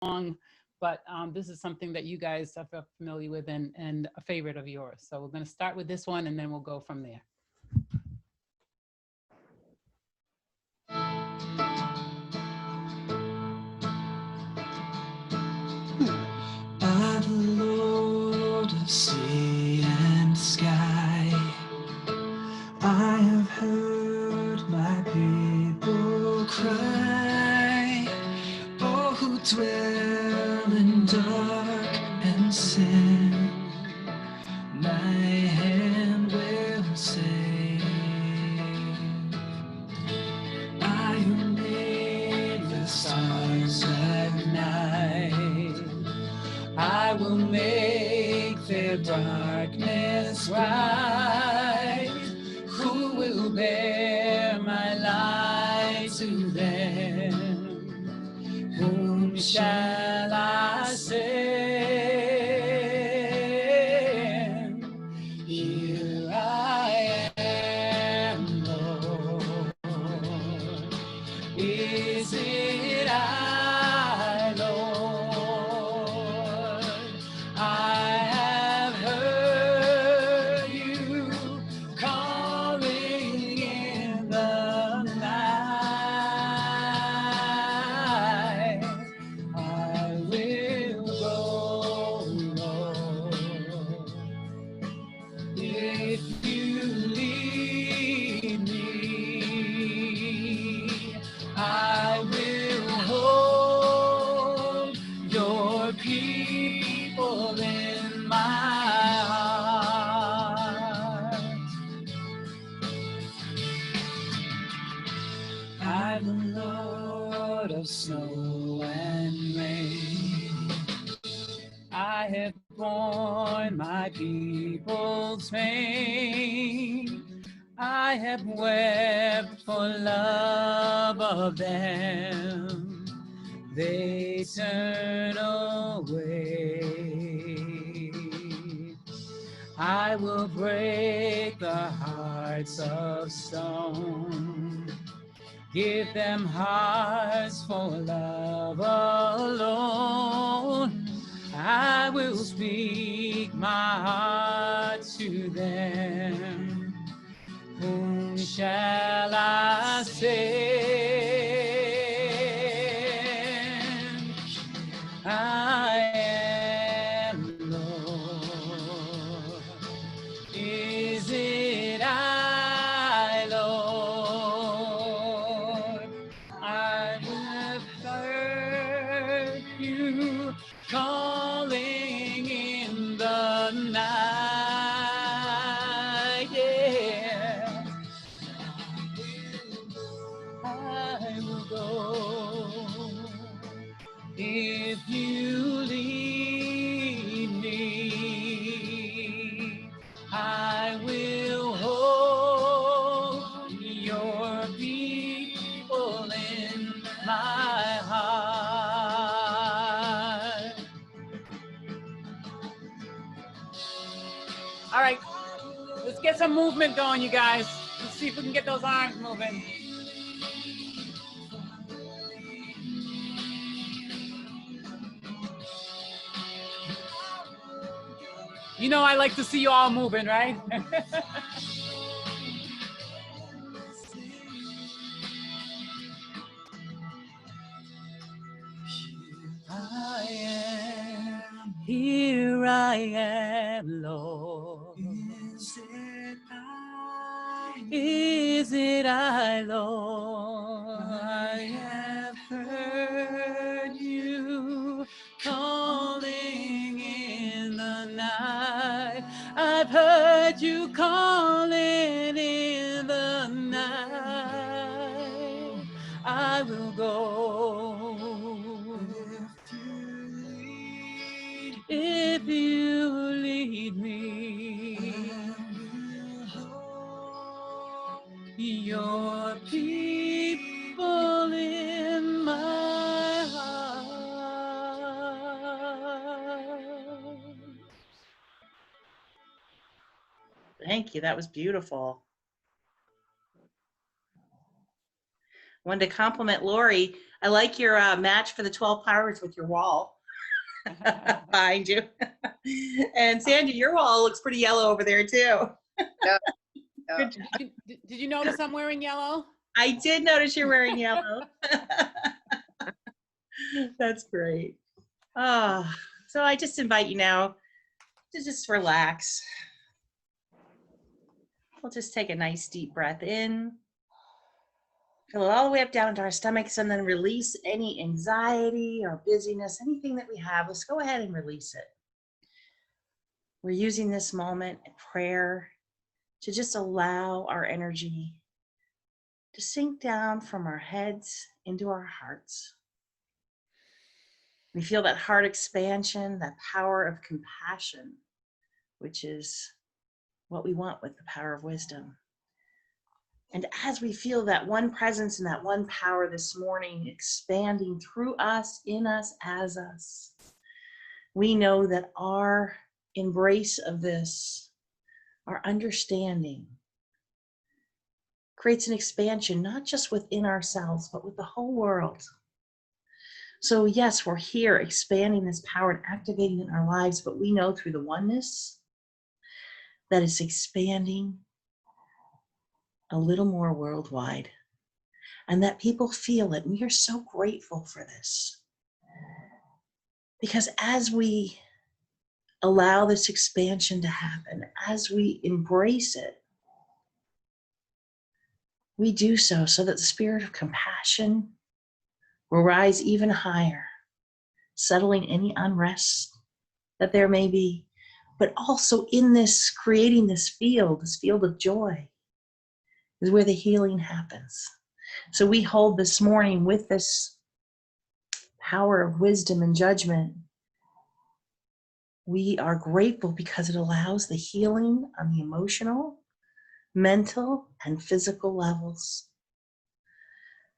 long, but this is something that you guys are familiar with and a favorite of yours. So we're going to start with this one and then we'll go from there. By the Lord of sea and sky, I have heard my people cry. Oh, who dwell in dark and sin, my hand will save. I who made the stars at night, I will make their darkness bright. Who will bear my light to them? Whom shall I send? Here I am, Lord. Is it I, Lord? I have heard you calling in the night. I will go, Lord, if you lead me. I will hold your people in my heart. I'm the Lord of snow and rain. I have borne my people's pain. I have wept for love of them. They turn away. I will break the hearts of stone. Give them hearts for love alone. I will speak my heart to them. Whom shall I send? I am Lord. Is it I, Lord? I have heard you calling in the night, yeah. I will go if you lead me. I will hold your people in my heart. All right, let's get some movement going, you guys. Let's see if we can get those arms moving. You know I like to see you all moving, right? Here I am, Lord. Is it I, Lord? I have heard you calling in the night. I've heard you calling in the night. I will go if you lead me. Your people in my heart. Thank you. That was beautiful. Wanted to compliment Lori. I like your match for the 12 powers with your wall behind you. And Sandy, your wall looks pretty yellow over there too. Yeah. Good. Did you notice I'm wearing yellow? I did notice you're wearing yellow. That's great. So I just invite you now to just relax. We'll just take a nice deep breath in. Fill it all the way up down into our stomachs and then release any anxiety or busyness, anything that we have. Let's go ahead and release it. We're using this moment in prayer to just allow our energy to sink down from our heads into our hearts. We feel that heart expansion, that power of compassion, which is what we want with the power of wisdom. And as we feel that one presence and that one power this morning expanding through us, in us, as us, we know that our embrace of this, our understanding, creates an expansion, not just within ourselves, but with the whole world. So yes, we're here expanding this power and activating it in our lives, but we know through the oneness that it's expanding a little more worldwide, and that people feel it. And we are so grateful for this, because as we allow this expansion to happen, as we embrace it, we do so that the spirit of compassion will rise even higher, settling any unrest that there may be, but also in this, creating this field of joy, is where the healing happens. So we hold this morning with this power of wisdom and judgment. We are grateful because it allows the healing on the emotional, mental, and physical levels.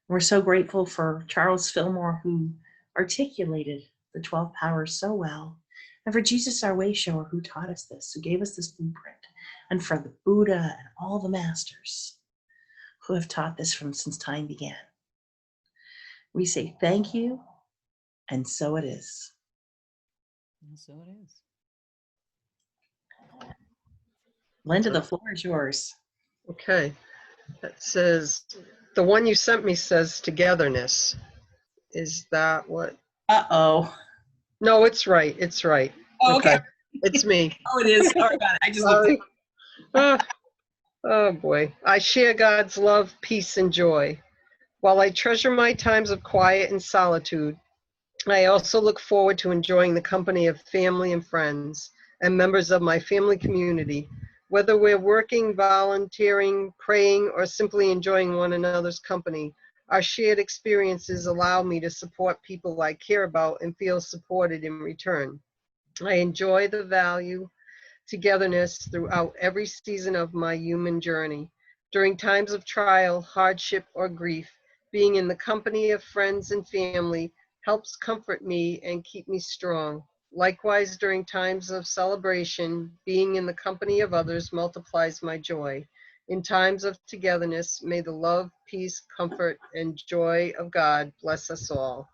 We're so grateful for Charles Fillmore, who articulated the 12 powers so well, and for Jesus, our way shower, who taught us this, who gave us this blueprint, and for the Buddha and all the masters who have taught this since time began. We say thank you, and so it is. And so it is. Linda, the floor is yours. Okay. That says, the one you sent me says togetherness. Is that what? Uh-oh. No, it's right. It's right. Oh, okay. It's me. Oh, it is. Sorry about it. I just Sorry. Oh boy. I share God's love, peace, and joy. While I treasure my times of quiet and solitude, I also look forward to enjoying the company of family and friends and members of my family community, whether we're working, volunteering, praying, or simply enjoying one another's company. Our shared experiences allow me to support people I care about and feel supported in return. I enjoy the value togetherness throughout every season of my human journey. During times of trial, hardship, or grief, being in the company of friends and family helps comfort me and keep me strong. Likewise, during times of celebration, being in the company of others multiplies my joy. In times of togetherness, may the love, peace, comfort, and joy of God bless us all.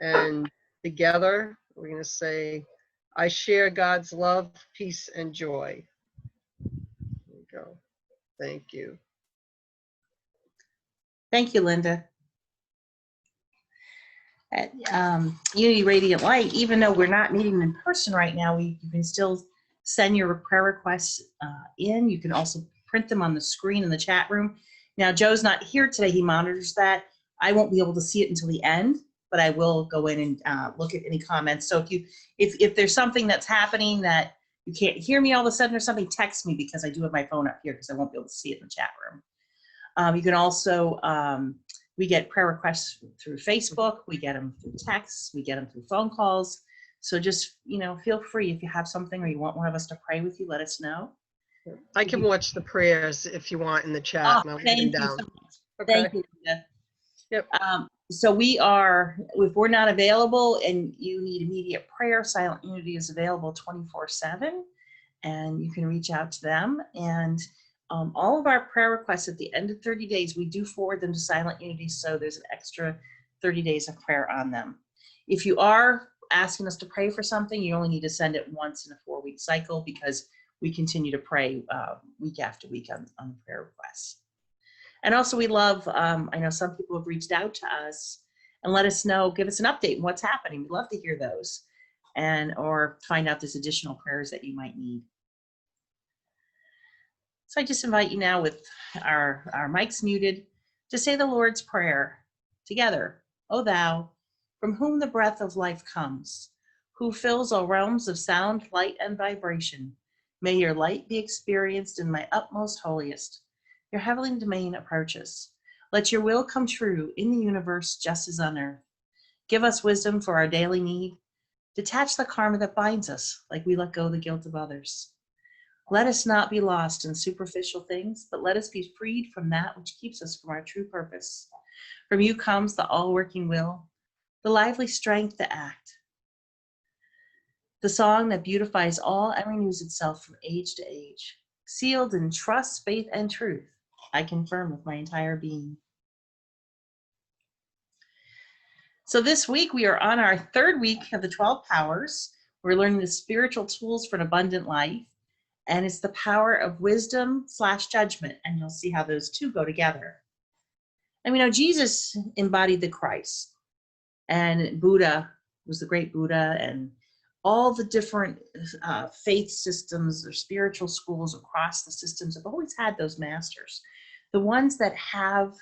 And together, we're going to say, I share God's love, peace, and joy. There we go. Thank you. Thank you, Linda. At Unity Radiant Light, even though we're not meeting in person right now, you can still send your prayer requests in. You can also print them on the screen in the chat room. Now, Joe's not here today. He monitors that. I won't be able to see it until the end, but I will go in and look at any comments. So if there's something that's happening that you can't hear me all of a sudden or something, text me, because I do have my phone up here because I won't be able to see it in the chat room. You can also, we get prayer requests through Facebook, we get them through texts, we get them through phone calls. So just, feel free, if you have something or you want one of us to pray with you, let us know. I can watch the prayers if you want in the chat, and I'll write them down. So much. Okay. Thank you, Linda. Yep. So we are, if we're not available and you need immediate prayer, Silent Unity is available 24/7, and you can reach out to them. And all of our prayer requests at the end of 30 days, we do forward them to Silent Unity, so there's an extra 30 days of prayer on them. If you are asking us to pray for something, you only need to send it once in a 4-week cycle, because we continue to pray week after week on the prayer requests. And also we love, I know some people have reached out to us and let us know, give us an update on what's happening. We'd love to hear those, and or find out there's additional prayers that you might need. So I just invite you now, with our mics muted, to say the Lord's Prayer together. O thou, from whom the breath of life comes, who fills all realms of sound, light, and vibration, may your light be experienced in my utmost holiest. Your heavenly domain approaches. Let your will come true in the universe just as on earth. Give us wisdom for our daily need. Detach the karma that binds us, like we let go of the guilt of others. Let us not be lost in superficial things, but let us be freed from that which keeps us from our true purpose. From you comes the all-working will, the lively strength to act, the song that beautifies all and renews itself from age to age. Sealed in trust, faith, and truth, I confirm with my entire being. So this week we are on our 3rd week of the 12 powers. We're learning the spiritual tools for an abundant life, and it's the power of wisdom / judgment, and you'll see how those two go together. And we know Jesus embodied the Christ, and Buddha was the great Buddha, and all the different faith systems or spiritual schools across the systems have always had those masters, the ones that have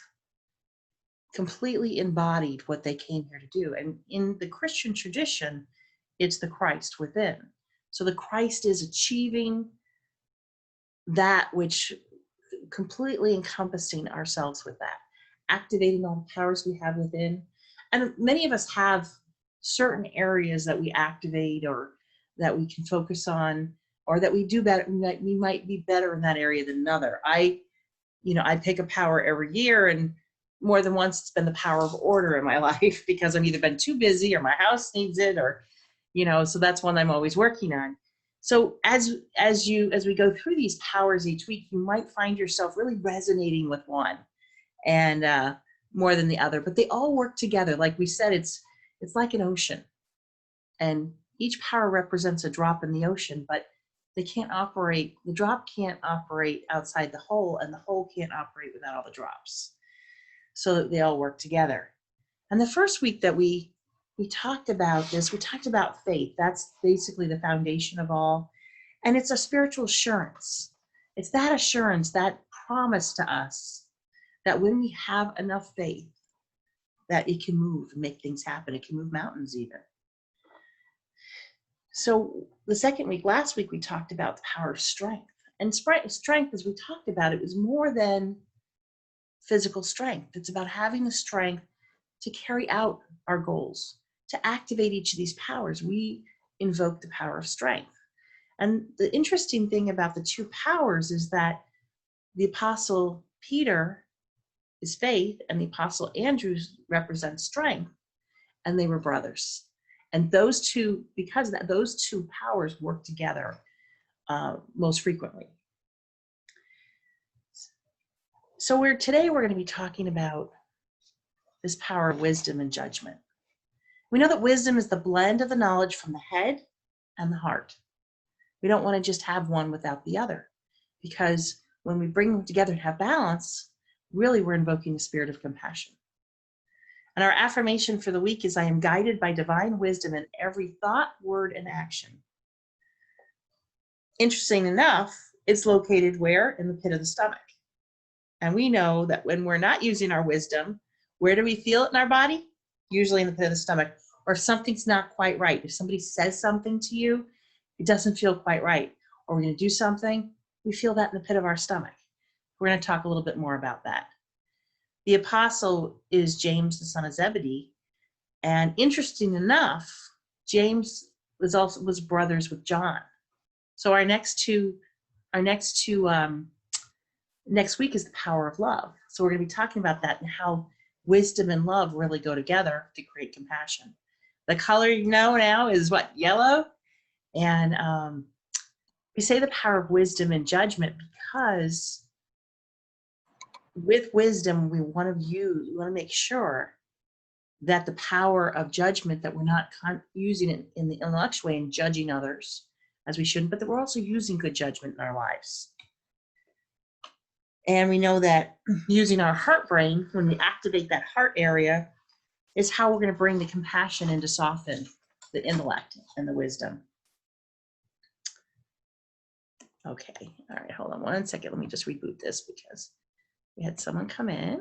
completely embodied what they came here to do. And in the Christian tradition, it's the Christ within. So the Christ is achieving that which completely encompassing ourselves with that, activating all the powers we have within. And many of us have certain areas that we activate, or that we can focus on, or that we do better, that we might be better in that area than another. I pick a power every year, and more than once it's been the power of order in my life, because I've either been too busy or my house needs it, or, so that's one I'm always working on. So as we go through these powers each week, you might find yourself really resonating with one and more than the other, but they all work together. Like we said, it's like an ocean, and each power represents a drop in the ocean, but they can't operate, the drop can't operate outside the hole, and the hole can't operate without all the drops. So they all work together. And the first week that we talked about this, we talked about faith. That's basically the foundation of all. And it's a spiritual assurance. It's that assurance, that promise to us that when we have enough faith, that it can move and make things happen. It can move mountains even. So the second week, last week, we talked about the power of strength. And strength, as we talked about, it was more than physical strength. It's about having the strength to carry out our goals, to activate each of these powers. We invoke the power of strength. And the interesting thing about the two powers is that the Apostle Peter is faith, and the Apostle Andrew represents strength, and they were brothers. And those two, because of that, those two powers work together most frequently. So today we're going to be talking about this power of wisdom and judgment. We know that wisdom is the blend of the knowledge from the head and the heart. We don't want to just have one without the other, because when we bring them together to have balance, really we're invoking the spirit of compassion. And our affirmation for the week is, I am guided by divine wisdom in every thought, word, and action. Interesting enough, it's located where? In the pit of the stomach. And we know that when we're not using our wisdom, where do we feel it in our body? Usually in the pit of the stomach, or if something's not quite right. If somebody says something to you, it doesn't feel quite right, or we're going to do something, we feel that in the pit of our stomach. We're going to talk a little bit more about that. The apostle is James, the son of Zebedee. And interesting enough, James was brothers with John. So next week is the power of love. So we're going to be talking about that and how wisdom and love really go together to create compassion. The color you know now is what? Yellow. And we say the power of wisdom and judgment because with wisdom, we want to make sure that the power of judgment, that we're not using it in the intellectual way and judging others as we shouldn't, but that we're also using good judgment in our lives. And we know that using our heart brain, when we activate that heart area, is how we're going to bring the compassion in to soften the intellect and the wisdom. Okay, all right, hold on one second. Let me just reboot this because we had someone come in.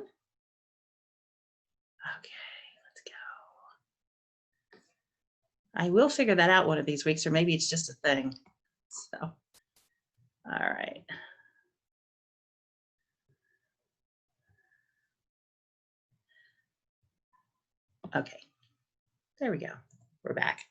Okay, let's go. I will figure that out one of these weeks, or maybe it's just a thing. So, all right. Okay, there we go. We're back.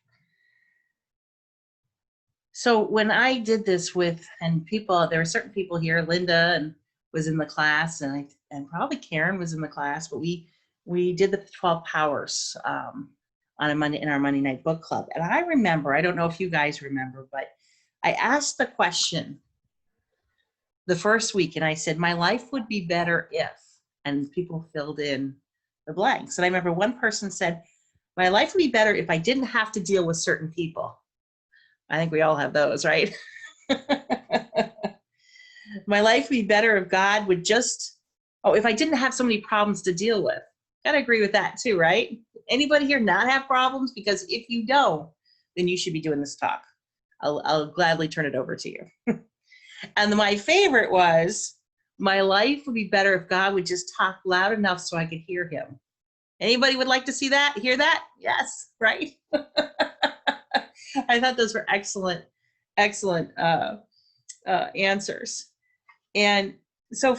So when I did this with, and people, there were certain people here, Linda and was in the class, and probably Karen was in the class, but we did the 12 powers on a Monday in our Monday night book club. And I remember, I don't know if you guys remember, but I asked the question the first week, and I said, my life would be better if, and people filled in the blanks. And I remember one person said, my life would be better if I didn't have to deal with certain people. I think we all have those, right? My life would be better if God would just, if I didn't have so many problems to deal with. Gotta agree with that too, right? Anybody here not have problems? Because if you don't, then you should be doing this talk. I'll gladly turn it over to you. And my favorite was, my life would be better if God would just talk loud enough so I could hear him. Anybody would like to see that, hear that? Yes, right? I thought those were excellent answers. And so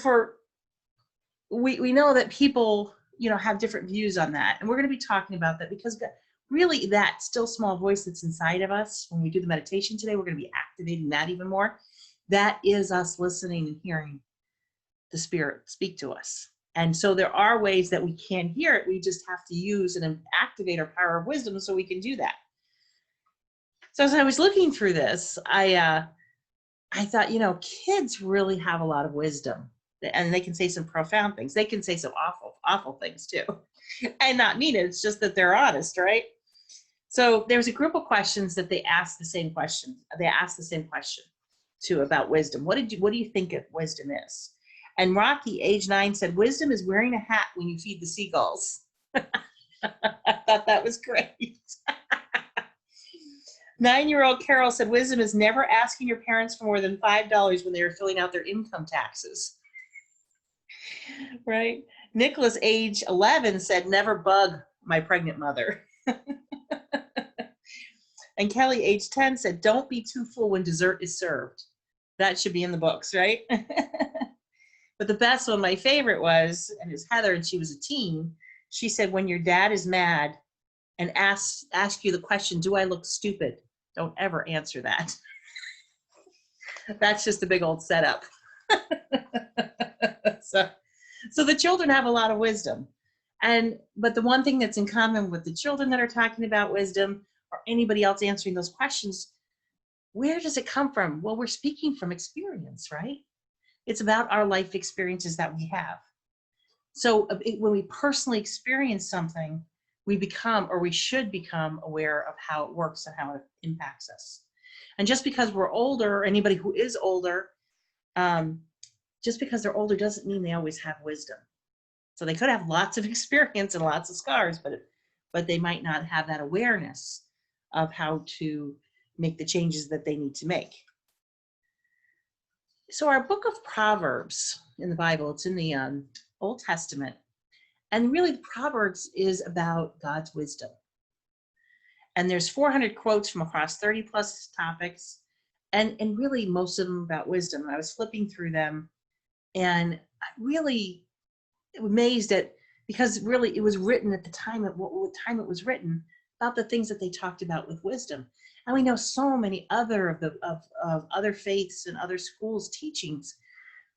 we know that people, have different views on that. And we're going to be talking about that because really that still small voice that's inside of us, when we do the meditation today, we're going to be activating that even more. That is us listening and hearing the Spirit speak to us. And so there are ways that we can hear it. We just have to use and activate our power of wisdom so we can do that. So as I was looking through this, I thought, kids really have a lot of wisdom, and they can say some profound things. They can say some awful things too, and not mean it. It's just that they're honest, right? So there's a group of questions that they asked the same question. They asked the same question too about wisdom. What do you think wisdom is? And Rocky, age 9, said, wisdom is wearing a hat when you feed the seagulls. I thought that was great. 9-year-old Carol said, wisdom is never asking your parents for more than $5 when they are filling out their income taxes. Right? Nicholas, age 11, said, never bug my pregnant mother. And Kelly, age 10, said, don't be too full when dessert is served. That should be in the books, right? But the best one, my favorite was, and it was Heather, and she was a teen. She said, when your dad is mad and ask you the question, do I look stupid? Don't ever answer that. That's just a big old setup. So the children have a lot of wisdom. But the one thing that's in common with the children that are talking about wisdom, or anybody else answering those questions, where does it come from? Well, we're speaking from experience, right? It's about our life experiences that we have. So when we personally experience something, we become, or we should become, aware of how it works and how it impacts us. And just because we're older, anybody who is older, just because they're older doesn't mean they always have wisdom. So they could have lots of experience and lots of scars, but they might not have that awareness of how to make the changes that they need to make. So our book of Proverbs in the Bible, it's in the Old Testament. And really, the Proverbs is about God's wisdom. And there's 400 quotes from across 30 plus topics, and really most of them about wisdom. I was flipping through them, and I really amazed at, because really it was written at the time, at what time it was written, about the things that they talked about with wisdom. And we know so many other of other faiths and other schools' teachings,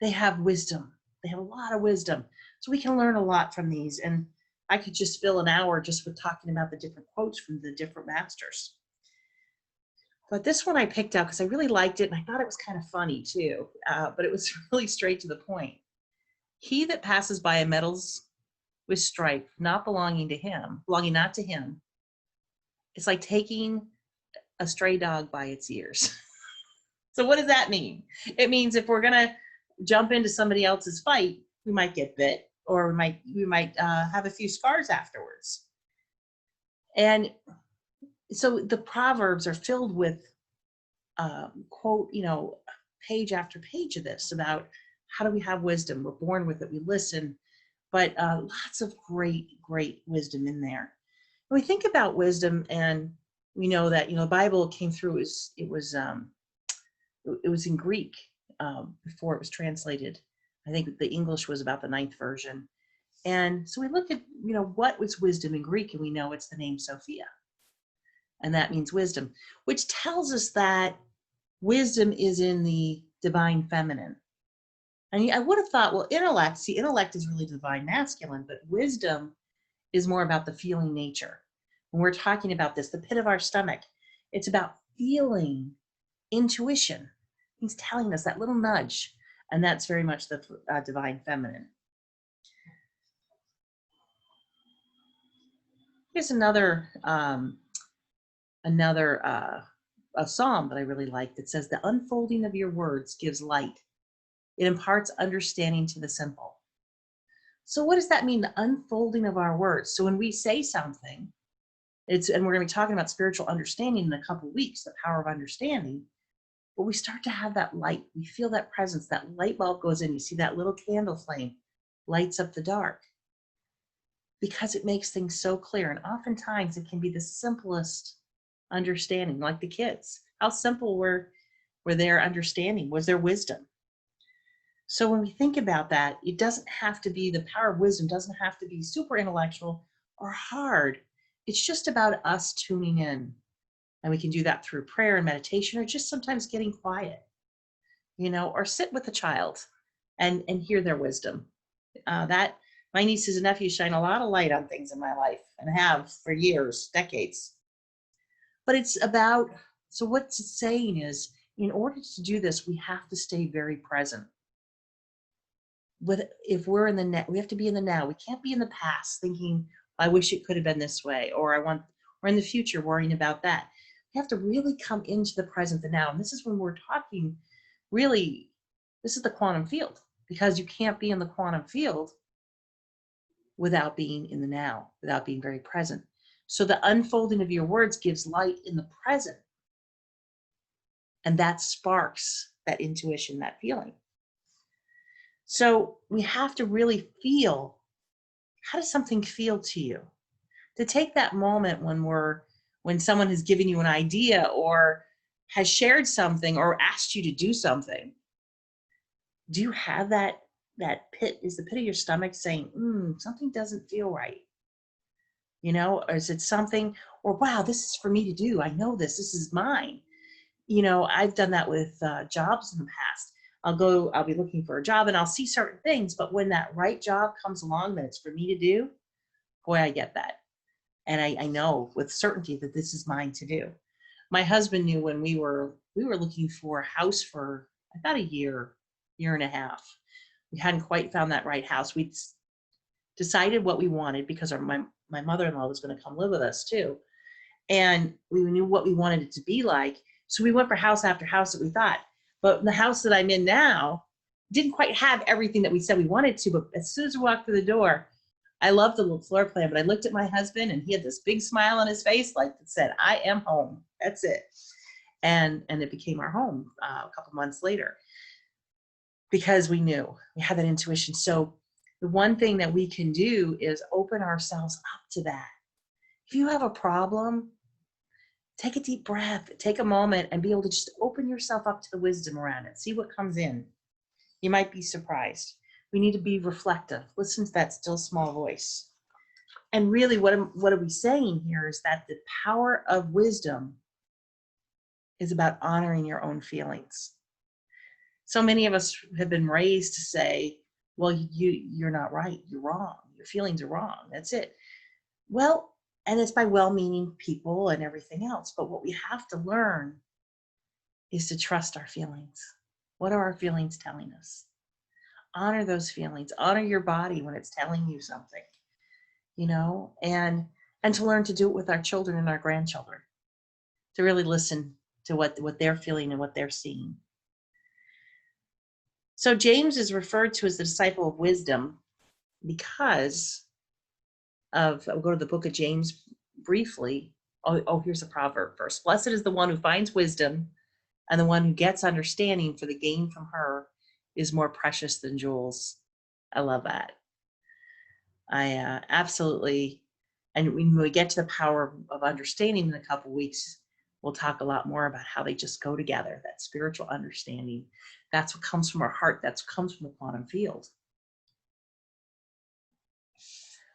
they have wisdom. They have a lot of wisdom. So we can learn a lot from these. And I could just fill an hour just with talking about the different quotes from the different masters. But this one I picked out because I really liked it, and I thought it was kind of funny too, but it was really straight to the point. He that passes by a meadows with stripe, not belonging not to him. It's like taking a stray dog by its ears. So what does that mean? It means if we're gonna jump into somebody else's fight, we might get bit, or we might have a few scars afterwards. And so the Proverbs are filled with quote, page after page of this about how do we have wisdom? We're born with it, we listen, but lots of great wisdom in there. When we think about wisdom, and we know that the Bible came through, it was in Greek before it was translated. I think the English was about the 9th version. And so we look at what was wisdom in Greek, and we know it's the name Sophia, and that means wisdom, which tells us that wisdom is in the divine feminine. And I would have thought, well, intellect is really divine masculine, but wisdom is more about the feeling nature. When we're talking about this, the pit of our stomach, it's about feeling, intuition. He's telling us that little nudge, and that's very much the divine feminine. Here's another a psalm that I really like that says, the unfolding of your words gives light. It imparts understanding to the simple. So what does that mean, the unfolding of our words? So when we say something, and we're going to be talking about spiritual understanding in a couple of weeks, the power of understanding, but we start to have that light. We feel that presence, that light bulb goes in. You see that little candle flame lights up the dark, because it makes things so clear. And oftentimes it can be the simplest understanding, like the kids. How simple were their understanding? Was their wisdom? So when we think about that, it doesn't have to be, the power of wisdom doesn't have to be super intellectual or hard. It's just about us tuning in. And we can do that through prayer and meditation, or just sometimes getting quiet, or sit with a child and hear their wisdom. That my nieces and nephews shine a lot of light on things in my life, and have for years, decades. But it's about, so what it's saying is, in order to do this, we have to stay very present. If we're in the now, we have to be in the now. We can't be in the past thinking, I wish it could have been this way, or in the future worrying about that. We have to really come into the present, the now. And this is when we're talking, really, this is the quantum field, because you can't be in the quantum field without being in the now, without being very present. So the unfolding of your words gives light in the present. And that sparks that intuition, that feeling. So we have to really feel, how does something feel to you? To take that moment when someone has given you an idea, or has shared something, or asked you to do something. Do you have that pit? Is the pit of your stomach saying, something doesn't feel right? Or is it something, or wow, this is for me to do. I know this is mine. I've done that with jobs in the past. I'll be looking for a job, and I'll see certain things, but when that right job comes along that it's for me to do, boy, I get that. And I know with certainty that this is mine to do. My husband knew when we were looking for a house for about a year and a half. We hadn't quite found that right house. We decided what we wanted, because my mother-in-law was going to come live with us too. And we knew what we wanted it to be like. So we went for house after house that we thought. But the house that I'm in now didn't quite have everything that we said we wanted to. But as soon as we walked through the door, I loved the little floor plan, but I looked at my husband, and he had this big smile on his face, like it said, I am home. That's it. And it became our home a couple months later, because we knew, we had that intuition. So the one thing that we can do is open ourselves up to that. If you have a problem, take a deep breath, take a moment, and be able to just open yourself up to the wisdom around it. See what comes in. You might be surprised. We need to be reflective. Listen to that still small voice. And really, what are we saying here is that the power of wisdom is about honoring your own feelings. So many of us have been raised to say, well, you're not right. You're wrong. Your feelings are wrong. That's it. Well, and it's by well-meaning people and everything else. But what we have to learn is to trust our feelings. What are our feelings telling us? Honor those feelings. Honor your body when it's telling you something. you know, and to learn to do it with our children and our grandchildren, to really listen to what they're feeling and what they're seeing. So James is referred to as the disciple of wisdom because of, I'll go to the book of James briefly. Oh, here's a proverb first. Blessed is the one who finds wisdom, and the one who gets understanding, for the gain from her is more precious than jewels. I love that. I absolutely, and when we get to the power of understanding in a couple weeks, we'll talk a lot more about how they just go together, that spiritual understanding. That's what comes from our heart. That comes from the quantum field.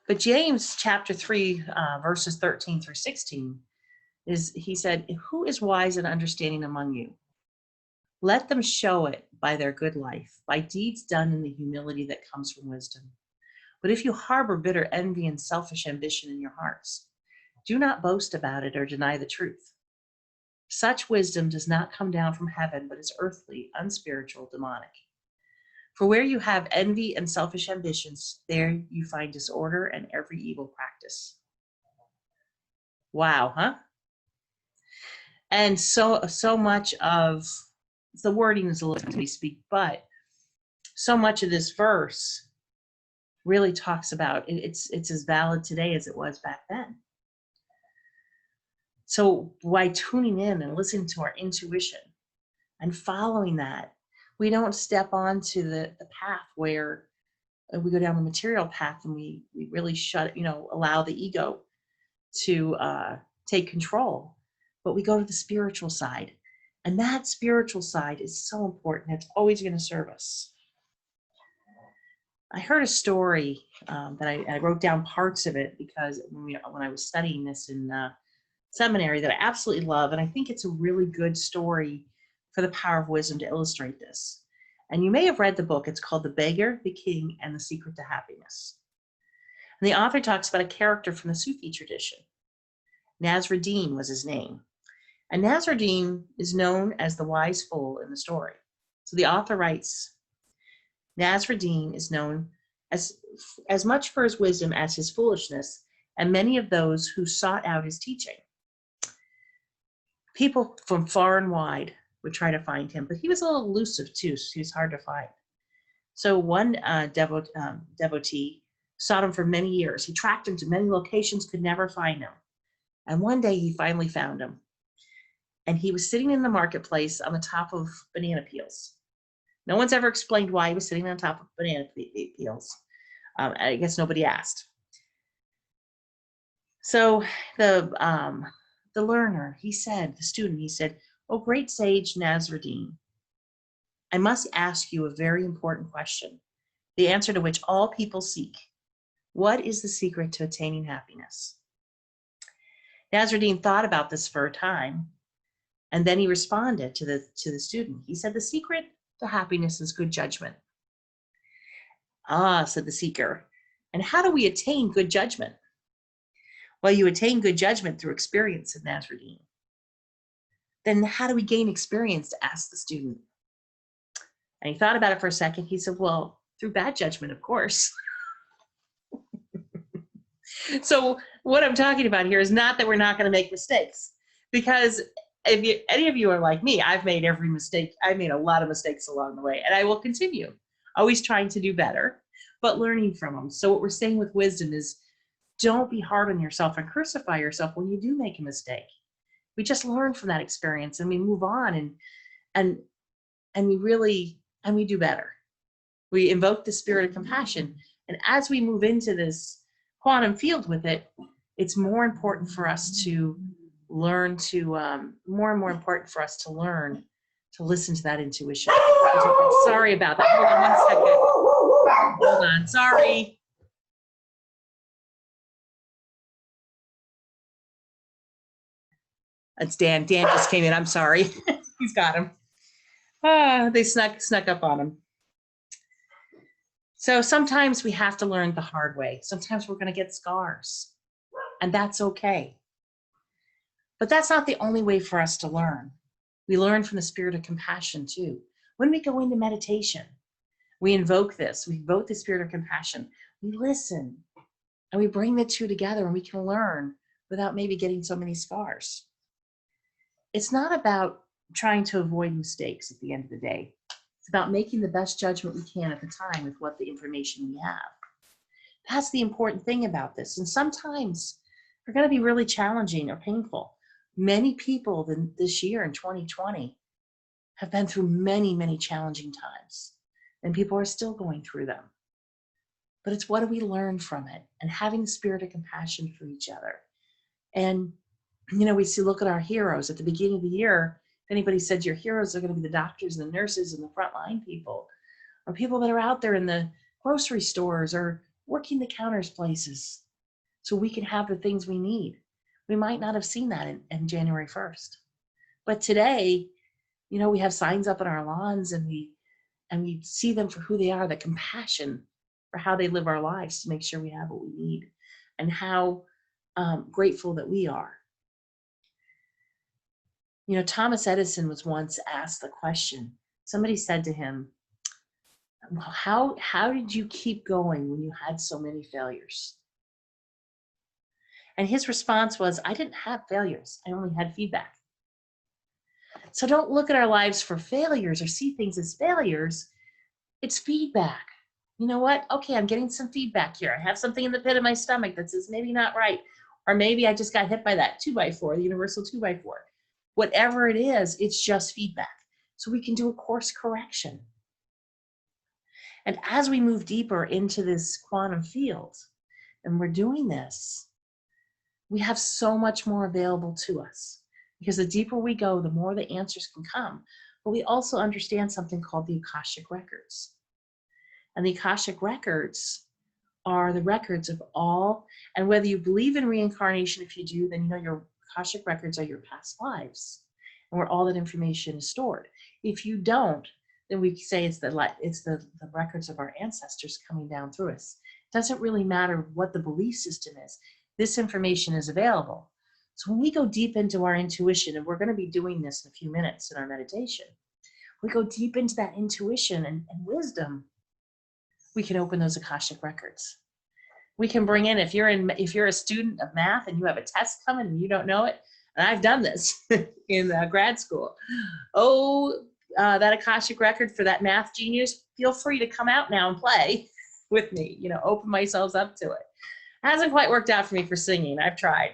But James chapter 3, verses 13 through 16, he said, who is wise and understanding among you? Let them show it by their good life, by deeds done in the humility that comes from wisdom. But if you harbor bitter envy and selfish ambition in your hearts, do not boast about it or deny the truth. Such wisdom does not come down from heaven, but is earthly, unspiritual, demonic. For where you have envy and selfish ambitions, there you find disorder and every evil practice. Wow, huh? And so much of the wording is a little as we speak, but so much of this verse really talks about it's as valid today as it was back then. So by tuning in and listening to our intuition and following that, we don't step onto the path where we go down the material path and we really allow the ego to take control. But we go to the spiritual side. And that spiritual side is so important. It's always going to serve us. I heard a story that I wrote down parts of it because when I was studying this in seminary, that I absolutely love. And I think it's a really good story for the power of wisdom to illustrate this. And you may have read the book. It's called The Beggar, the King, and the Secret to Happiness. And the author talks about a character from the Sufi tradition. Nasruddin was his name. And Nasruddin is known as the wise fool in the story. So the author writes, Nasruddin is known as much for his wisdom as his foolishness, and many of those who sought out his teaching. People from far and wide would try to find him, but he was a little elusive too, so he was hard to find. So one devotee sought him for many years. He tracked him to many locations, could never find him. And one day he finally found him. And he was sitting in the marketplace on the top of banana peels. No one's ever explained why he was sitting on top of banana peels. I guess nobody asked. So the learner, the student, he said, "Oh, great sage Nasruddin, I must ask you a very important question, the answer to which all people seek. What is the secret to attaining happiness?" Nasruddin thought about this for a time, and then he responded to the student. He said, "The secret to happiness is good judgment." "Ah," said the seeker, "and how do we attain good judgment?" "Well, you attain good judgment through experience," said Nasruddin. "Then how do we gain experience?" asked the student. And he thought about it for a second. He said, "Well, through bad judgment, of course." So what I'm talking about here is not that we're not going to make mistakes, because if any of you are like me, I've made every mistake. I've made a lot of mistakes along the way, and I will continue, always trying to do better, but learning from them. So what we're saying with wisdom is, don't be hard on yourself and crucify yourself when you do make a mistake. We just learn from that experience and we move on and we do better. We invoke the spirit of compassion. And as we move into this quantum field with it, it's more important for us to learn to, more and more important for us to learn to listen to that intuition. Sorry about that. Hold on 1 second. Hold on, sorry. That's Dan. Dan just came in. I'm sorry. He's got him. They snuck up on him. So sometimes we have to learn the hard way. Sometimes we're going to get scars, and that's okay. But that's not the only way for us to learn. We learn from the spirit of compassion too. When we go into meditation, we invoke this. We invoke the spirit of compassion. We listen. And we bring the two together and we can learn without maybe getting so many scars. It's not about trying to avoid mistakes at the end of the day. It's about making the best judgment we can at the time with what the information we have. That's the important thing about this. And sometimes they're going to be really challenging or painful. Many people this year in 2020 have been through many, many challenging times, and people are still going through them. But it's what do we learn from it, and having the spirit of compassion for each other. And, we look at our heroes at the beginning of the year. If anybody said your heroes are going to be the doctors and the nurses and the frontline people, or people that are out there in the grocery stores or working the counters places, so we can have the things we need. We might not have seen that in January 1st. But today, we have signs up on our lawns, and we see them for who they are, the compassion for how they live our lives to make sure we have what we need, and how grateful that we are. Thomas Edison was once asked the question. Somebody said to him, well, how did you keep going when you had so many failures? And his response was, I didn't have failures. I only had feedback. So don't look at our lives for failures or see things as failures. It's feedback. You know what? Okay, I'm getting some feedback here. I have something in the pit of my stomach that says maybe not right. Or maybe I just got hit by that 2x4, the universal 2x4. Whatever it is, it's just feedback. So we can do a course correction. And as we move deeper into this quantum field, and we're doing this, we have so much more available to us. Because the deeper we go, the more the answers can come. But we also understand something called the Akashic Records. And the Akashic Records are the records of all, and whether you believe in reincarnation, if you do, then your Akashic Records are your past lives, and where all that information is stored. If you don't, then we say it's the records of our ancestors coming down through us. It doesn't really matter what the belief system is. This information is available. So when we go deep into our intuition, and we're going to be doing this in a few minutes in our meditation, we go deep into that intuition and wisdom, we can open those Akashic Records. We can bring in, if you're a student of math and you have a test coming and you don't know it, and I've done this in grad school. That Akashic Record for that math genius, feel free to come out now and play with me, open myself up to it. It hasn't quite worked out for me for singing. I've tried.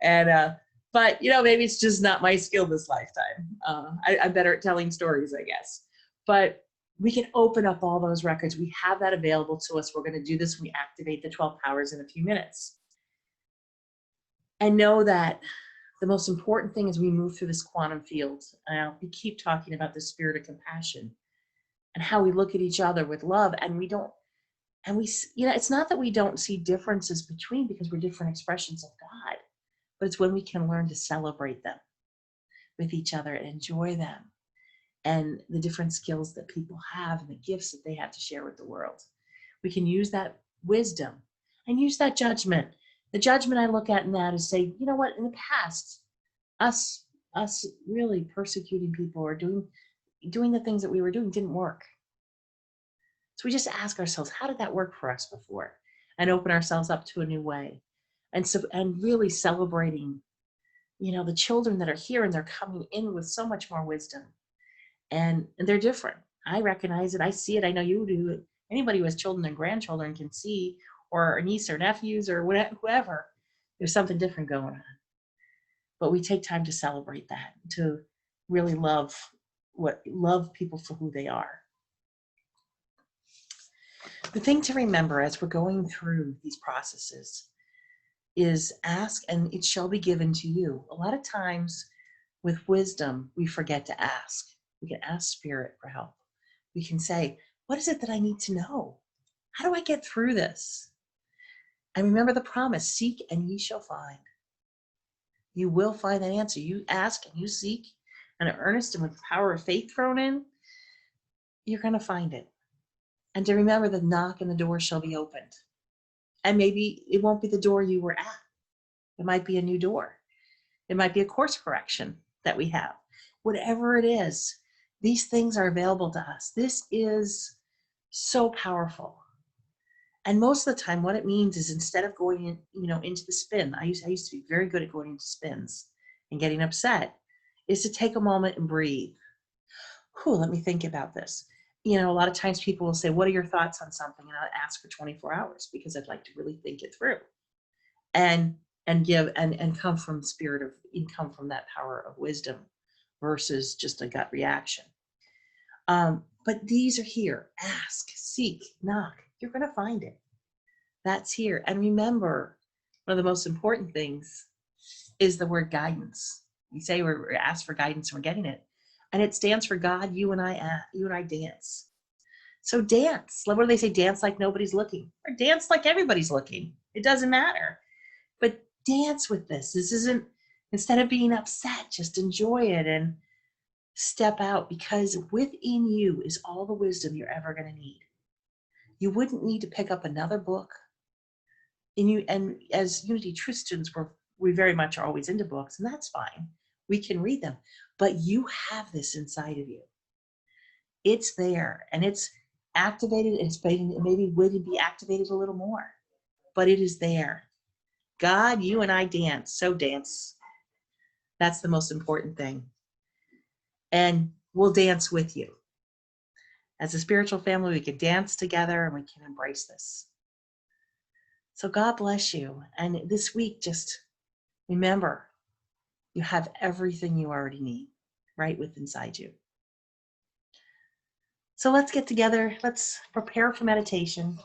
And, but maybe it's just not my skill this lifetime. I'm better at telling stories, I guess. But we can open up all those records. We have that available to us. We're going to do this when we activate the 12 powers in a few minutes. And know that the most important thing as we move through this quantum field, we keep talking about the spirit of compassion and how we look at each other with love. And it's not that we don't see differences between, because we're different expressions of God, but it's when we can learn to celebrate them with each other and enjoy them, and the different skills that people have and the gifts that they have to share with the world. We can use that wisdom and use that judgment. The judgment I look at in that is say, you know what, in the past, us really persecuting people or doing the things that we were doing didn't work. So we just ask ourselves, how did that work for us before? And open ourselves up to a new way. And really celebrating, the children that are here, and they're coming in with so much more wisdom. And they're different. I recognize it. I see it. I know you do. Anybody who has children and grandchildren can see, or a niece or nephews or whoever, there's something different going on. But we take time to celebrate that, to really love people for who they are. The thing to remember as we're going through these processes is ask and it shall be given to you. A lot of times with wisdom, we forget to ask. We can ask Spirit for help. We can say, what is it that I need to know? How do I get through this? And remember the promise, seek and ye shall find. You will find that answer. You ask and you seek, and an earnest and with the power of faith thrown in, you're going to find it. And to remember the knock and the door shall be opened. And maybe it won't be the door you were at. It might be a new door. It might be a course correction that we have. Whatever it is, these things are available to us. This is so powerful. And most of the time, what it means is instead of going in, into the spin, I used to be very good at going into spins and getting upset, is to take a moment and breathe. Let me think about this. A lot of times people will say, what are your thoughts on something? And I'll ask for 24 hours because I'd like to really think it through and give and come from come from that power of wisdom versus just a gut reaction. But these are here. Ask, seek, knock. You're going to find it. That's here. And remember, one of the most important things is the word guidance. We say we're asked for guidance and we're getting it. And it stands for God, you and I dance. So dance. What do they say? Dance like nobody's looking. Or dance like everybody's looking. It doesn't matter. But dance with this. This isn't, instead of being upset, just enjoy it and step out, because within you is all the wisdom you're ever going to need. You wouldn't need to pick up another book. And as Unity Truth students, we very much are always into books, and that's fine. We can read them, but you have this inside of you. It's there, and it's activated. It's maybe would be activated a little more, but it is there. God, you and I dance. So dance. That's the most important thing. And we'll dance with you. As a spiritual family, we can dance together and we can embrace this. So God bless you. And this week, just remember, you have everything you already need right within inside you. So let's get together. Let's prepare for meditation.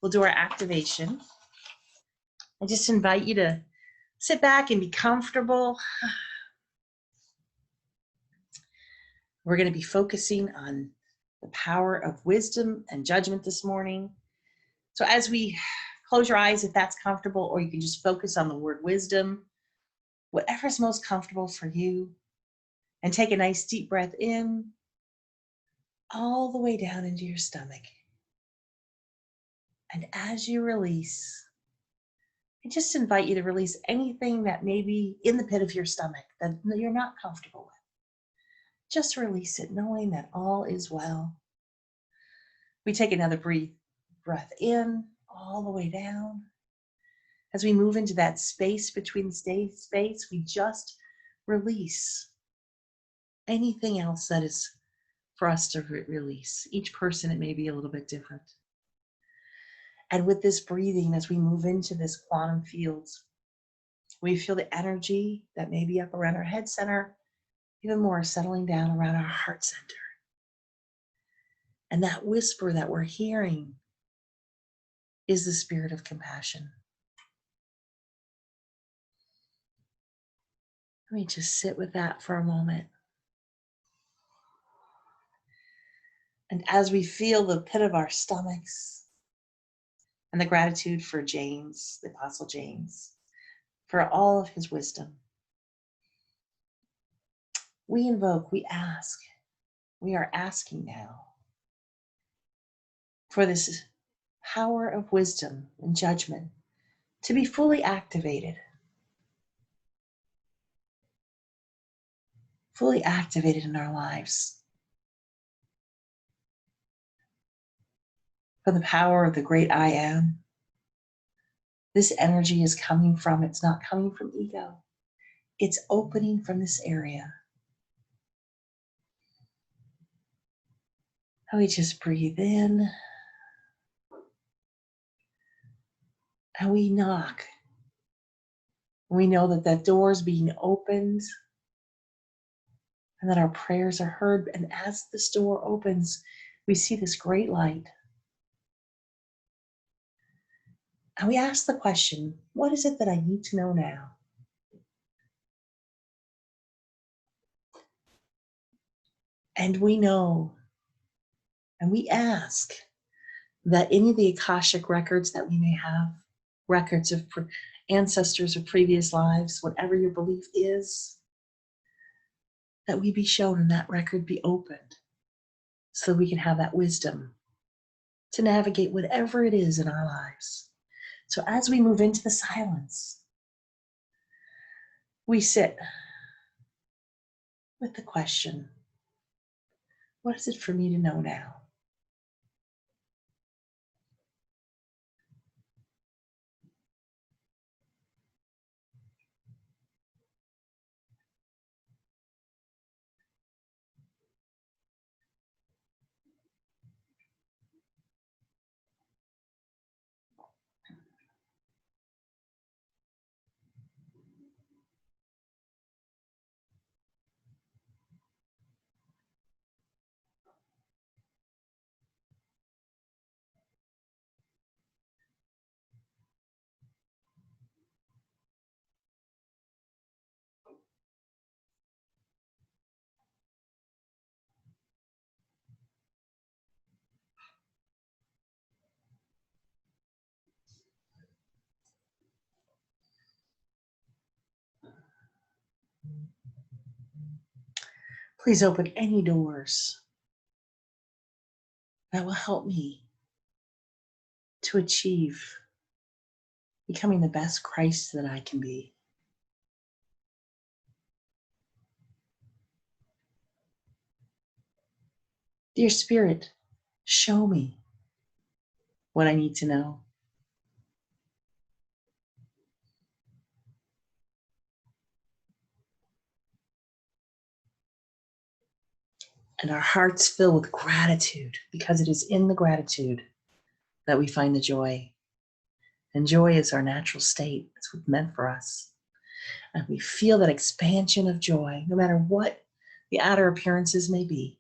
We'll do our activation. I just invite you to sit back and be comfortable. We're going to be focusing on the power of wisdom and judgment this morning. So as we close your eyes, if that's comfortable, or you can just focus on the word wisdom, whatever's most comfortable for you, and take a nice deep breath in all the way down into your stomach. And as you release, I just invite you to release anything that may be in the pit of your stomach that you're not comfortable with. Just release it, knowing that all is well. We take another breath in, all the way down. As we move into that space between the space, we just release anything else that is for us to release. Each person, it may be a little bit different. And with this breathing, as we move into this quantum fields, we feel the energy that may be up around our head center, even more settling down around our heart center. And that whisper that we're hearing is the spirit of compassion. Let me just sit with that for a moment. And as we feel the pit of our stomachs, and the gratitude for James, the Apostle James, for all of his wisdom, we invoke, we ask, we are asking now for this power of wisdom and judgment to be fully activated. Fully activated in our lives. For the power of the great I am. This energy is coming from, it's not coming from ego. It's opening from this area. And we just breathe in. And we knock. We know that that door is being opened. And that our prayers are heard. And as this door opens, we see this great light. And we ask the question, what is it that I need to know now? And we know, and we ask that any of the Akashic records that we may have, records of ancestors or previous lives, whatever your belief is, that we be shown and that record be opened so that we can have that wisdom to navigate whatever it is in our lives. So as we move into the silence, we sit with the question, what is it for me to know now? Please open any doors that will help me to achieve becoming the best Christ that I can be. Dear Spirit, show me what I need to know. And our hearts fill with gratitude, because it is in the gratitude that we find the joy. And joy is our natural state. It's what's meant for us. And we feel that expansion of joy, no matter what the outer appearances may be.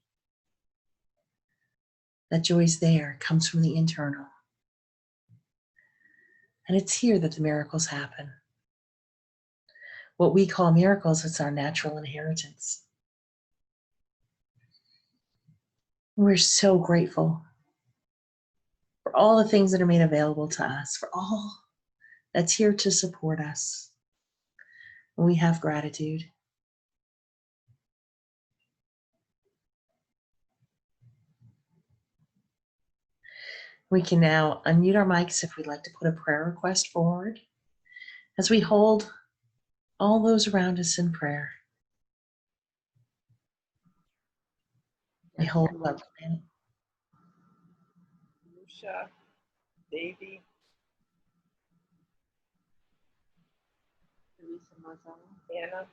That joy is there, comes from the internal. And it's here that the miracles happen. What we call miracles, it's our natural inheritance. We're so grateful for all the things that are made available to us, for all that's here to support us. And we have gratitude. We can now unmute our mics if we'd like to put a prayer request forward as we hold all those around us in prayer. We hold our planet. Lucia, Davy, Anna.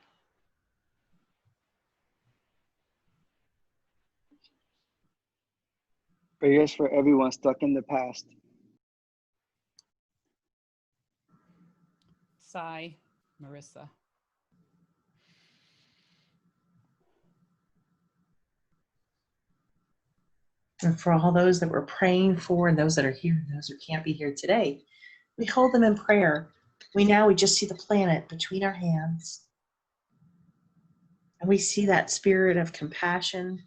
Prayers for everyone stuck in the past. Sai, Marissa. And for all those that we're praying for and those that are here and those who can't be here today, we hold them in prayer. We just see the planet between our hands. And we see that spirit of compassion,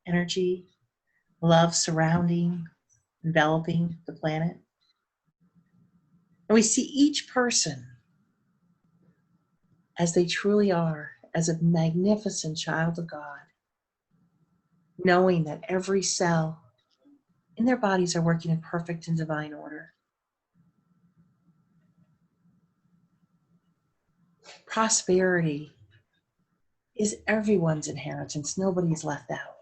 energy, love surrounding, enveloping the planet. And we see each person as they truly are, as a magnificent child of God, knowing that every cell in their bodies are working in perfect and divine order. Prosperity is everyone's inheritance. Nobody's left out.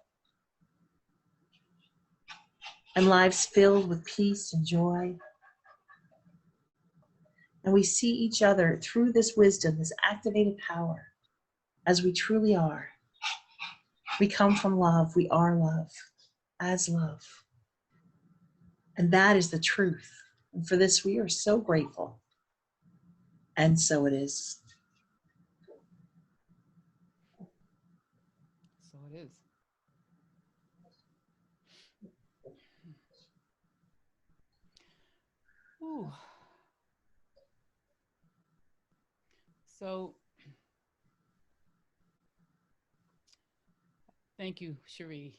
And lives filled with peace and joy. And we see each other through this wisdom, this activated power, as we truly are. We come from love. We are love, as love. And that is the truth. And for this, we are so grateful. And so it is. So it is. Ooh. So, thank you, Cherie.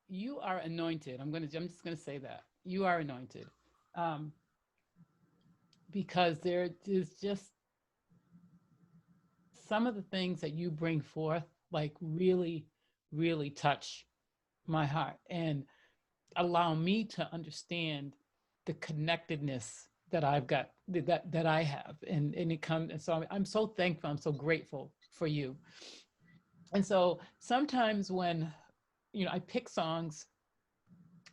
You are anointed. I'm just gonna say that you are anointed, because there is just some of the things that you bring forth, like really, really touch my heart and allow me to understand the connectedness that I've got, that I have, and it comes. And so I'm so thankful. I'm so grateful for you. And so sometimes when, I pick songs,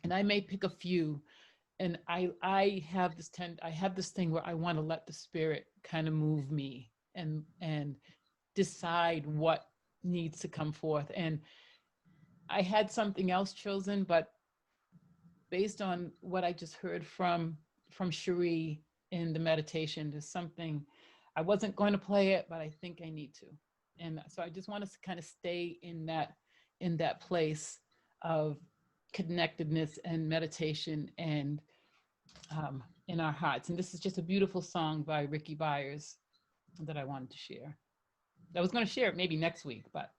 and I may pick a few, and I have this thing where I want to let the Spirit kind of move me and decide what needs to come forth. And I had something else chosen, but based on what I just heard from Cherie in the meditation, there's something, I wasn't going to play it, but I think I need to. And so I just want us to kind of stay in that place of connectedness and meditation and in our hearts. And this is just a beautiful song by Ricky Byers that I wanted to share. I was going to share it maybe next week, but.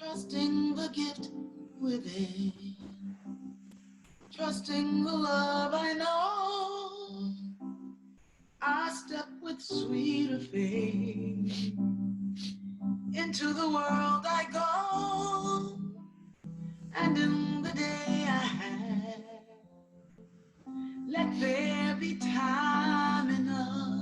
Trusting the gift within, trusting the love I know, I step with sweeter faith. Into the world I go, and in the day I have, let there be time enough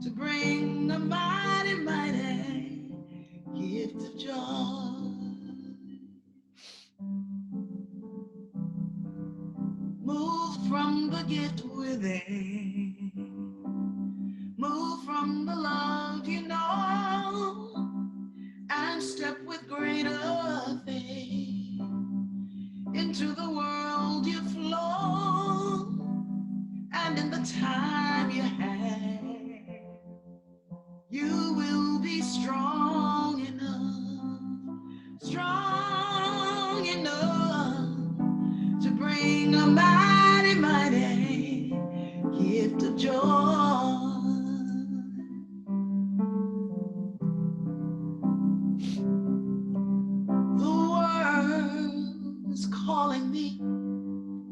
to bring a mighty, mighty gift of joy. Move from the gift within, move from the love you know, and step with greater faith into the world you flow, and in the time you have, you will be strong enough to bring a mighty, mighty gift of joy. The world is calling me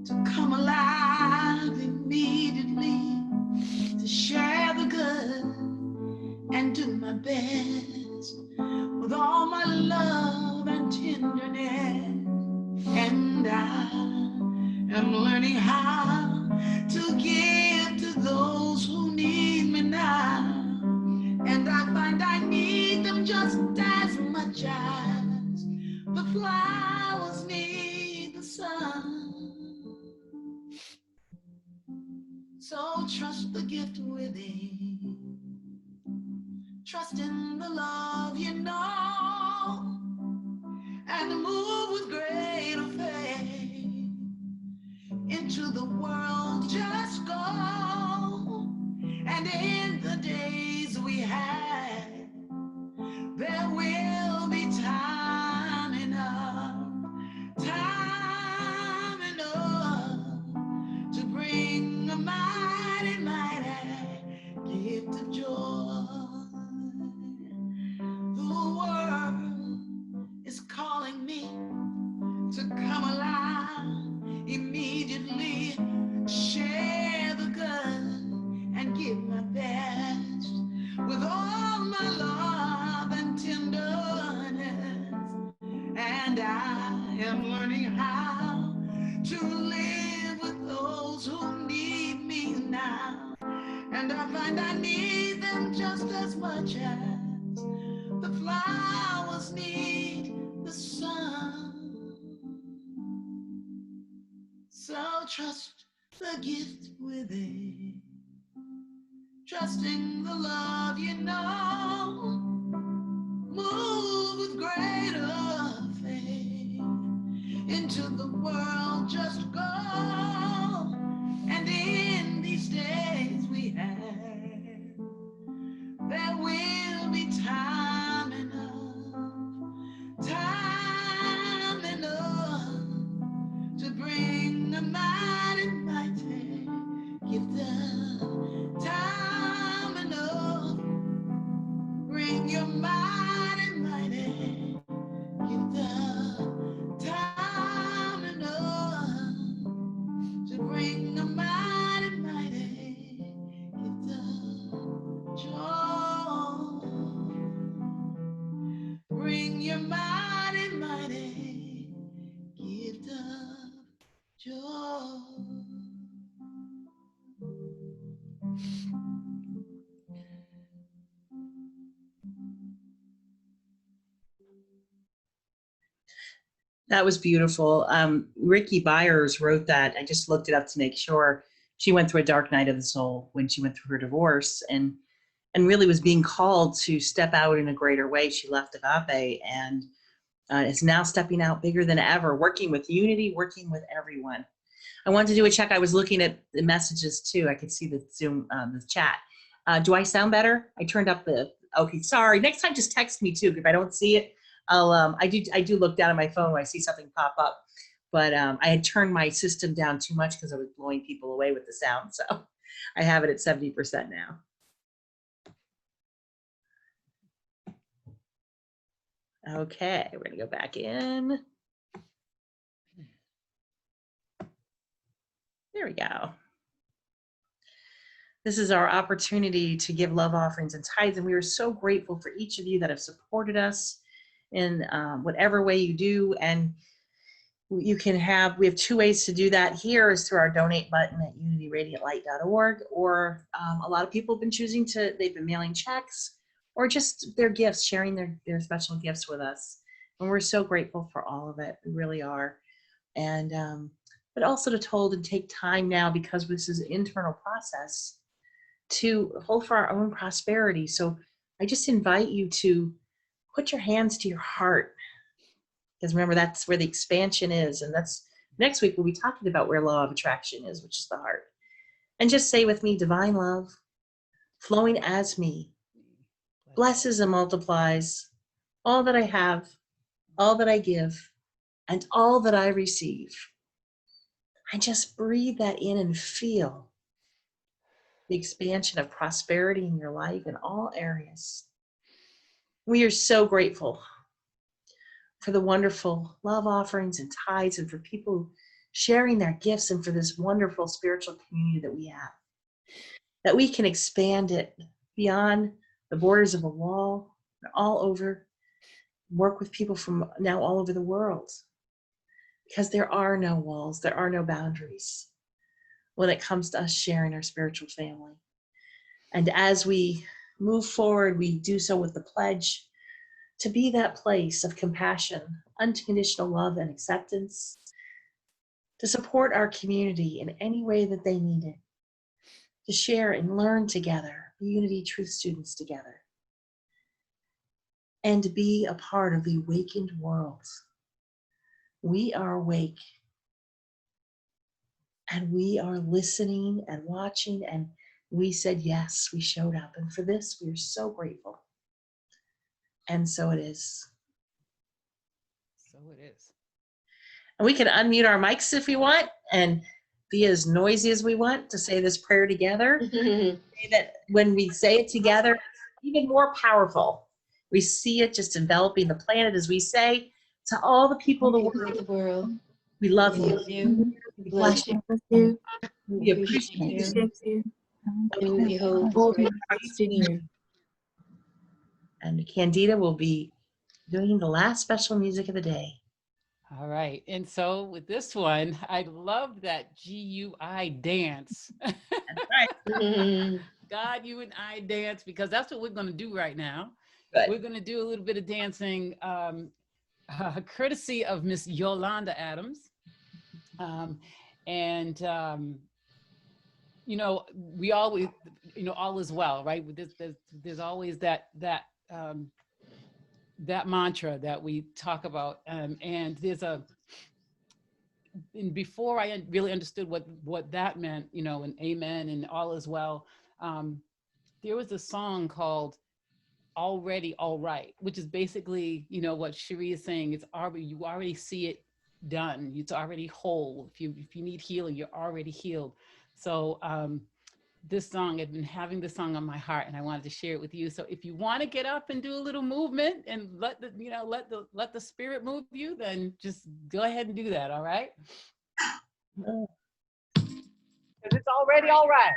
to come alive immediately, to share the good and do my best with all my love and tenderness. And I am learning how to give to those who need me now. And I find I need them just as much as the flowers need the sun. So trust the gift within, trust in the love you know, and move with greater faith into the world. Just go, and in the days we have, there will be time enough to bring a mighty, mighty gift of joy. The world is calling me to come alive immediately, share the good and give my best with all my love and tenderness. And I am learning how to live with those who need me now. And I find I need them just as much as the flowers need the sun. So trust the gift within, trusting the love you know, move with greater faith into the world. Just go, and in these days we have, there will be time enough to bring a mighty, mighty gift of time enough. Bring your mighty, mighty gift of time enough to bring a mighty, mighty gift of joy. Bring your mighty, mighty gift of joy. That was beautiful. Ricky Byers wrote that. I just looked it up to make sure. She went through a dark night of the soul when she went through her divorce, and really was being called to step out in a greater way. She left Agape and is now stepping out bigger than ever, working with unity, working with everyone. I wanted to do a check. I was looking at the messages too. I could see the Zoom, the chat. Do I sound better? I turned up the, okay, sorry. Next time just text me too. If I don't see it, I do look down at my phone when I see something pop up. But I had turned my system down too much because I was blowing people away with the sound. So I have it at 70% now. Okay, we're gonna go back in. There we go. This is our opportunity to give love offerings and tithes, and we are so grateful for each of you that have supported us in whatever way you do. And we have 2 ways to do that. Here is through our donate button at unityradiantlight.org, or a lot of people have been they've been mailing checks or just their gifts, sharing their special gifts with us. And we're so grateful for all of it. We really are. And, but also to hold and take time now, because this is an internal process, to hold for our own prosperity. So I just invite you to put your hands to your heart, because remember, that's where the expansion is. And that's next week we'll be talking about where law of attraction is, which is the heart. And just say with me, divine love flowing as me blesses and multiplies all that I have, all that I give, and all that I receive. I just breathe that in and feel the expansion of prosperity in your life in all areas. We are so grateful for the wonderful love offerings and tithes, and for people sharing their gifts, and for this wonderful spiritual community that we have, that we can expand it beyond the borders of a wall, all over, work with people from now all over the world, because there are no walls, there are no boundaries when it comes to us sharing our spiritual family. And as we move forward, we do so with the pledge to be that place of compassion, unconditional love, and acceptance, to support our community in any way that they need it, to share and learn together, be Unity Truth students together, and to be a part of the awakened world. We are awake, and we are listening and watching, and we said yes, we showed up. And for this, we are so grateful. And so it is. So it is. And we can unmute our mics if we want and be as noisy as we want to say this prayer together. Say that when we say it together, it's even more powerful. We see it just enveloping the planet as we say to all the people of the world, we love you. We bless you. We appreciate you. And we hold great trust in you. And Candida will be doing the last special music of the day. All right. And so with this one, I love that GUI dance. That's right. God, you and I dance, because that's what we're going to do right now. Good. We're going to do a little bit of dancing, courtesy of Miss Yolanda Adams. You know, we always, you know, all is well, right? There's always that mantra that we talk about. And there's and before I really understood what that meant, you know, and amen and all is well, there was a song called Already All Right, which is basically, you know, what Cherie is saying. It's already, you already see it done. It's already whole. If you need healing, you're already healed. So this song, I've been having this song on my heart, and I wanted to share it with you. So if you want to get up and do a little movement and let the spirit move you, then just go ahead and do that. All right? Because it's already all right.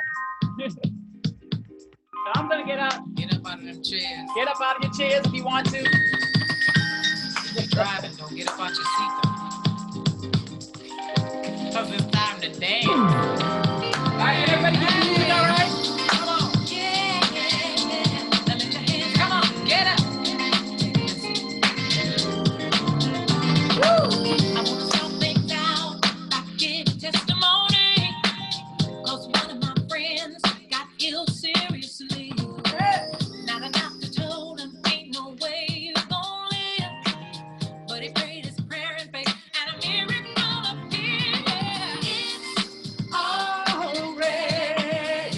So I'm gonna get up. Get up out of them chairs. Get up out of your chairs if you want to. If you're driving, don't get up out your seat though. Because it's time to dance. All right, everybody get moving, all right? Come on. Yeah. Let me your hands. Come on, get up. Woo! I want to start things out by giving testimony. Because one of my friends got ill seriously. Now the doctor told him ain't no way you're gonna live. But he prayed his prayer in faith and a miracle appeared. It's already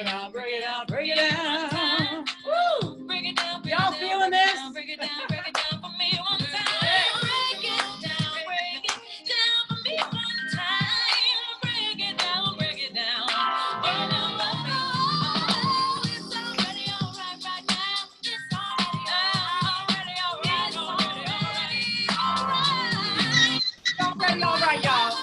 down, break it down, break it down. Woo! Y'all feeling this? Break it down for me one time. Break it down for me one time. Break it down, break it down. Break it down for me. Oh, it's already alright right now. It's already alright. It's already alright. Already all right, y'all.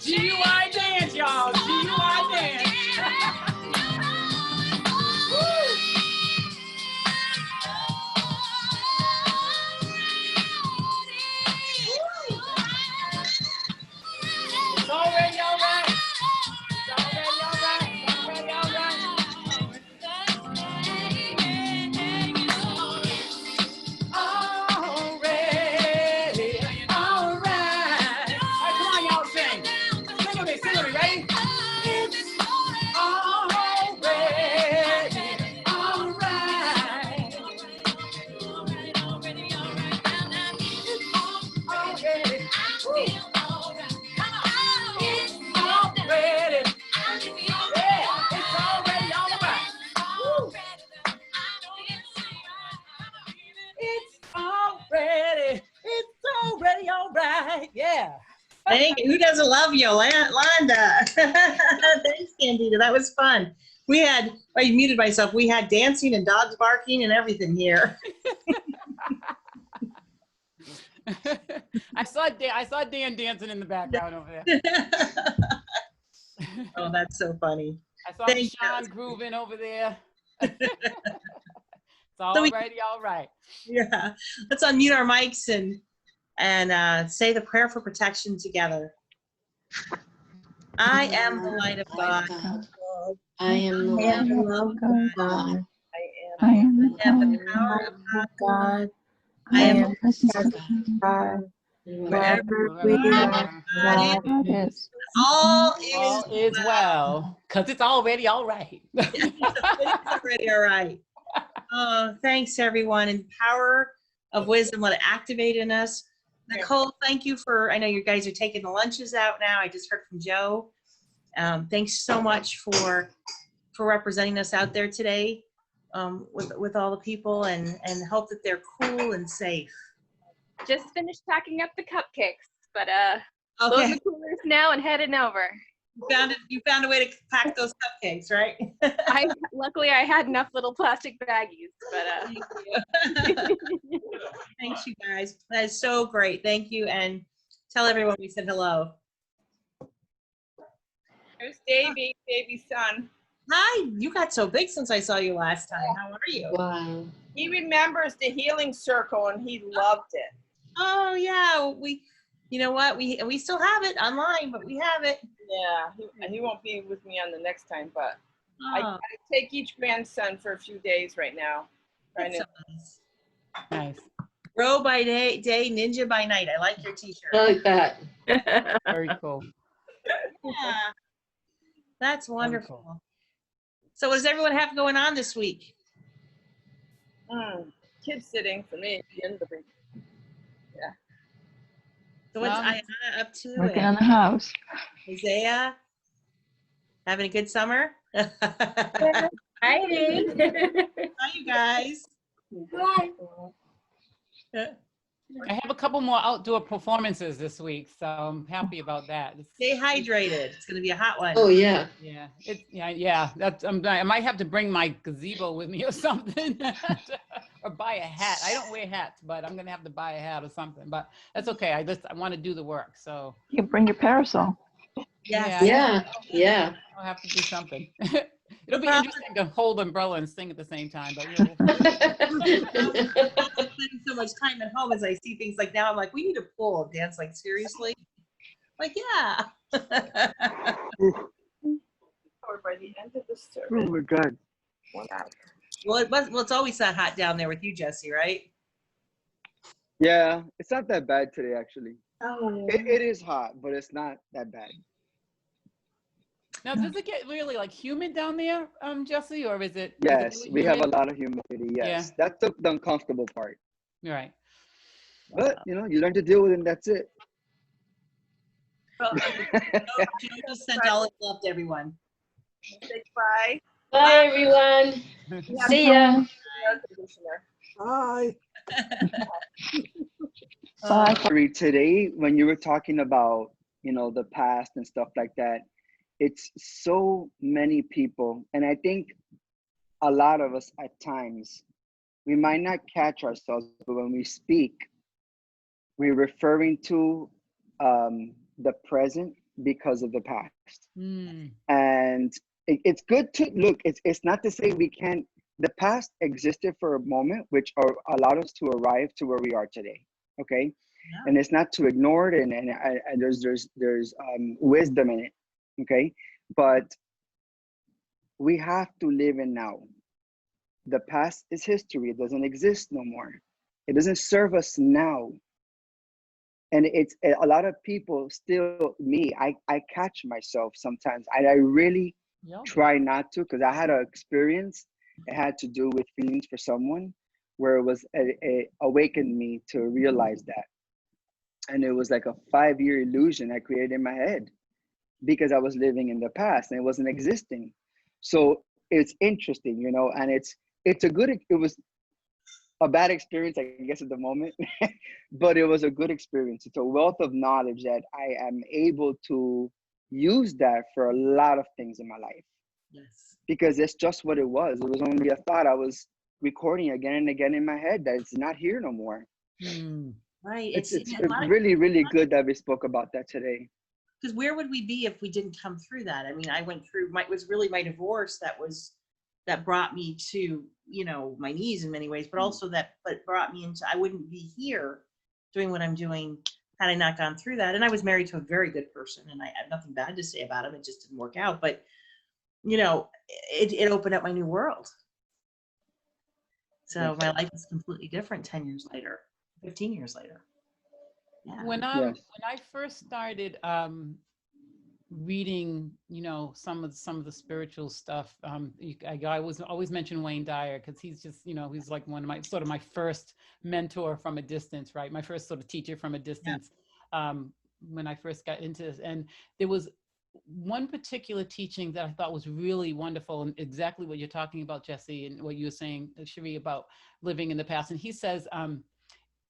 GUI dance, y'all. GUI dance. It's already all right. It's already all right. It's already all right. Already all right. All right, come on, y'all, sing. Sing with me, ready? It's already all right. Already. Woo. It's already. Yeah, it's already all right. Woo. It's already all right. Yeah. Thank you. Who doesn't love Yolanda? Thanks, Candida. That was fun. We had, I muted myself. We had dancing and dogs barking and everything here. I saw Dan dancing in the background over there. Oh, that's so funny. I saw Thank Sean you. grooving over there. It's So we- already all right. Yeah. Let's unmute our mics and say the prayer for protection together. I am the light of God. I am the I am the love love of of God. I am the I am the power power of of God. I I am am the presence of God. wherever We we are, are. God God is. is. All All is well, because it's already all right. It's already all right. Oh, thanks everyone. And power of wisdom, let it activate in us. Nicole, thank you for, I know you guys are taking the lunches out now. I just heard from Joe. Thanks so much for representing us out there today with all the people and hope that they're cool and safe. Just finished packing up the cupcakes, but loading Okay, the coolers now and heading over. you found a way to pack those cupcakes, right? Luckily I had enough little plastic baggies, but Thank you. Thanks, you guys. That is so great. Thank you, and tell everyone we said hello. There's Davy, baby son. Hi, you got so big since I saw you last time. How are you? Wow. He remembers the healing circle and he loved it. Oh yeah, you know what? We still have it online, but we have it. Yeah, he won't be with me on the next time, but I Oh, take each grandson for a few days right now. that's so nice. Nice. Grow by day, ninja by night. I like your I t-shirt. like that. Very cool. Yeah, that's wonderful. Wonderful. So what does everyone have going on this week? Kid sitting for me at the end of the week. So what's Um, Ayana up to? Working on And the house. Isaiah, having a good summer? Hi. Hi, you guys. I have a couple more outdoor performances this week, so I'm happy about that. Stay hydrated. It's going to be a hot one. Oh, yeah. Yeah, yeah. That's I might have to bring my gazebo with me or something, or buy a hat. I don't wear hats, but I'm gonna have to buy a hat or something. But that's okay. I want to do the work, so You can bring your parasol. Yes. Yeah. I'll have to do something. It'll be interesting to hold umbrella and sing at the same time, but I'm spending so much time at home as I see things like now. I'm like, we need a pool dance. Like seriously? Like yeah. Or by the end of the Oh service. my God. 1 hour. Well, it's always that hot down there with you, Jesse, right? Yeah, it's not that bad today, actually. Oh. It is hot, but it's not that bad. Now, does it get really like humid down there, Jesse, or is it Yes, really we have a humid? lot of humidity. Yeah, Yes, that's the uncomfortable part. you're right. But you know, you learn to deal with it, and that's it. Well, Joe just sent all his love to everyone. Say bye. Bye, everyone. See ya. Air conditioner. Bye. Cherie, today, when you were talking about, you know, the past and stuff like that, it's so many people, and I think a lot of us at times, we might not catch ourselves, but when we speak, we're referring to the present because of the past. Mm, And it's good to look, it's not to say we can't, the past existed for a moment, which allowed us to arrive to where we are today. Okay. Yeah. And it's not to ignore it, and there's wisdom in it. Okay. But we have to live in now. The past is history. It doesn't exist no more. It doesn't serve us now. And it's a lot of people still, me, I catch myself sometimes. I really yeah. try not to, because I had an experience. It had to do with feelings for someone where it was awakened me to realize that. And it was like a 5-year illusion I created in my head because I was living in the past and it wasn't existing. So it's interesting, you know, and it's a good, it was a bad experience, I guess, at the moment, but it was a good experience. It's a wealth of knowledge that I am able to use that for a lot of things in my life, Yes. because it's just what it was. It was only a thought I was recording again and again in my head that it's not here no more. Mm. Right. It's a lot of- really, really good that we spoke about that today. because where would we be if we didn't come through that? I mean, I went through it was really my divorce that brought me to, you know, my knees in many ways, but also but brought me into, I wouldn't be here doing what I'm doing had I not gone through that. And I was married to a very good person and I have nothing bad to say about him. It just didn't work out. But, you know, it opened up my new world. So my life is completely different 10 years later, 15 years later. Yeah. When Yes. I first started reading, you know, some of the spiritual stuff, I was always mention Wayne Dyer because he's just, you know, he's like one of my sort of my first mentor from a distance, right? My first sort of teacher from a distance. When I first got into this, and there was one particular teaching that I thought was really wonderful, and exactly what you're talking about, Jesse, and what you were saying, Cherie, about living in the past. And he says,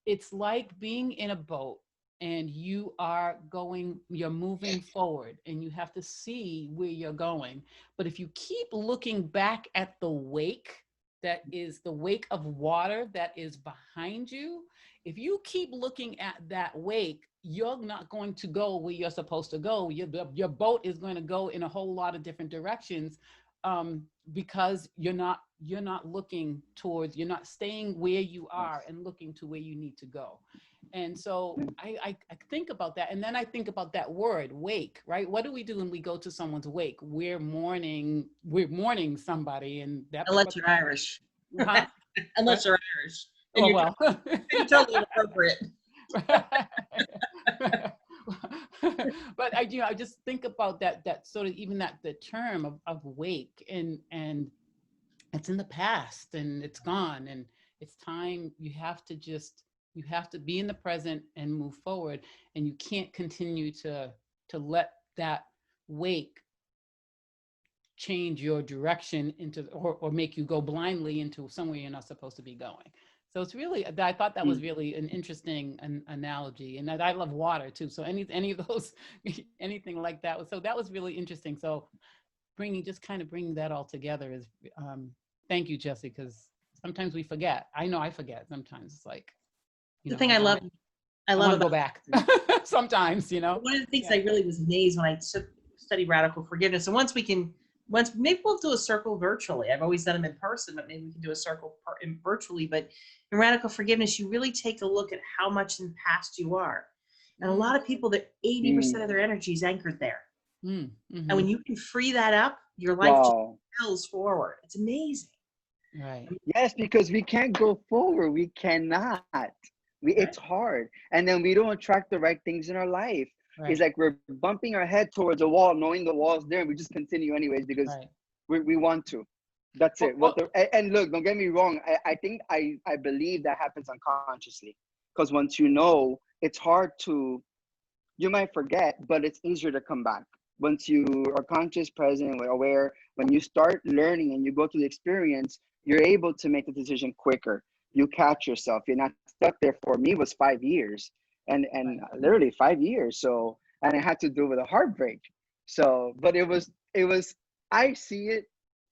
it's like being in a boat and you're moving forward and you have to see where you're going. But if you keep looking back at the wake, that is the wake of water that is behind you, if you keep looking at that wake, you're not going to go where you're supposed to go. Your boat is going to go in a whole lot of different directions, because you're not looking towards, you're not staying where you are and looking to where you need to go. And so I think about that, and then I think about that word wake, right? What do we do when we go to someone's wake? We're mourning somebody, and that, Unless you're Irish. Huh? Unless you're Irish. Oh, well. You're totally inappropriate. But I just think about that sort of, even that the term of wake, and it's in the past and it's gone, and it's time. You have to be in the present and move forward, and you can't continue to let that wake change your direction into, or make you go blindly into somewhere you're not supposed to be going. So it's really, I thought that was really an interesting analogy, and I love water too. So any of those, anything like that. So that was really interesting. So bringing that all together is, thank you, Jesse, because sometimes we forget. I know I forget sometimes. It's like, The thing I love I want to go about back sometimes, you know. one of the things I really was amazed when I studied radical forgiveness, and maybe we'll do a circle virtually. I've always done them in person, but maybe we can do a circle virtually. But in radical forgiveness, you really take a look at how much in the past you are. And a lot of people, that 80% of their energy is anchored there. Mm-hmm. And when you can free that up, your life just propels forward. It's amazing. Right. Yes, because we can't go forward. We cannot. It's hard. And then we don't attract the right things in our life. It's like we're bumping our head towards a wall, knowing the wall's there, and we just continue anyways because we want to. That's it. And look, don't get me wrong. I think I believe that happens unconsciously, because once you know, it's hard to, you might forget, but it's easier to come back. Once you are conscious, present, aware, when you start learning and you go through the experience, you're able to make the decision quicker. You catch yourself. You're not stuck there. For me, it was 5 years, and literally 5 years. So, and it had to do with a heartbreak. So, but it was, I see it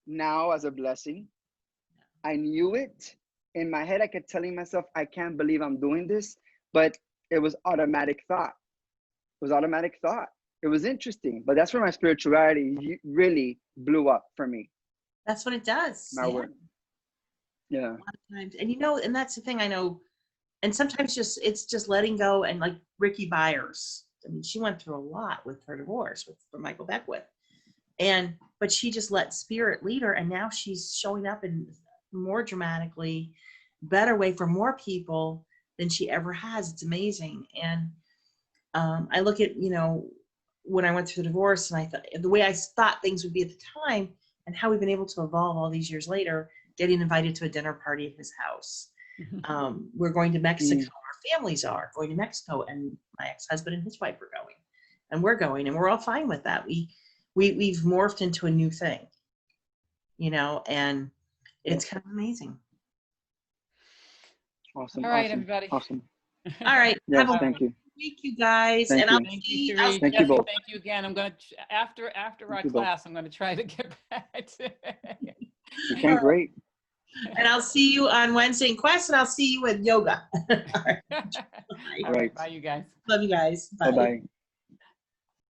now as a blessing. I knew it. In my head, I kept telling myself, I can't believe I'm doing this, but it was automatic thought. It was automatic thought. It was interesting, but that's where my spirituality really blew up for me. That's what it does. My work. Yeah. A lot of times. And you know, and that's the thing I know, and sometimes it's just letting go. And like Ricky Byers, I mean, she went through a lot with her divorce from Michael Beckwith. But she just let spirit lead her, and now she's showing up in more dramatically better way for more people than she ever has. It's amazing. And I look at, you know, when I went through the divorce, and I thought the way I thought things would be at the time, and how we've been able to evolve all these years later, getting invited to a dinner party at his house. We're going to Mexico. Our families are going to Mexico, and my ex-husband and his wife are going, and we're going, and we're all fine with that. We've morphed into a new thing, you know, and it's kind of amazing. Awesome. All right, awesome, everybody. Awesome. All right. Yes, have a thank you. week, you guys. Thank and you. I'll Thank see you, I'll Cherie. Thank you both. Thank you again. I'm gonna after our you both. class, I'm gonna try to get back to Okay, great. And I'll see you on Wednesday in Quest, and I'll see you with yoga. All right. All right, bye, you guys. Love you guys. Bye-bye.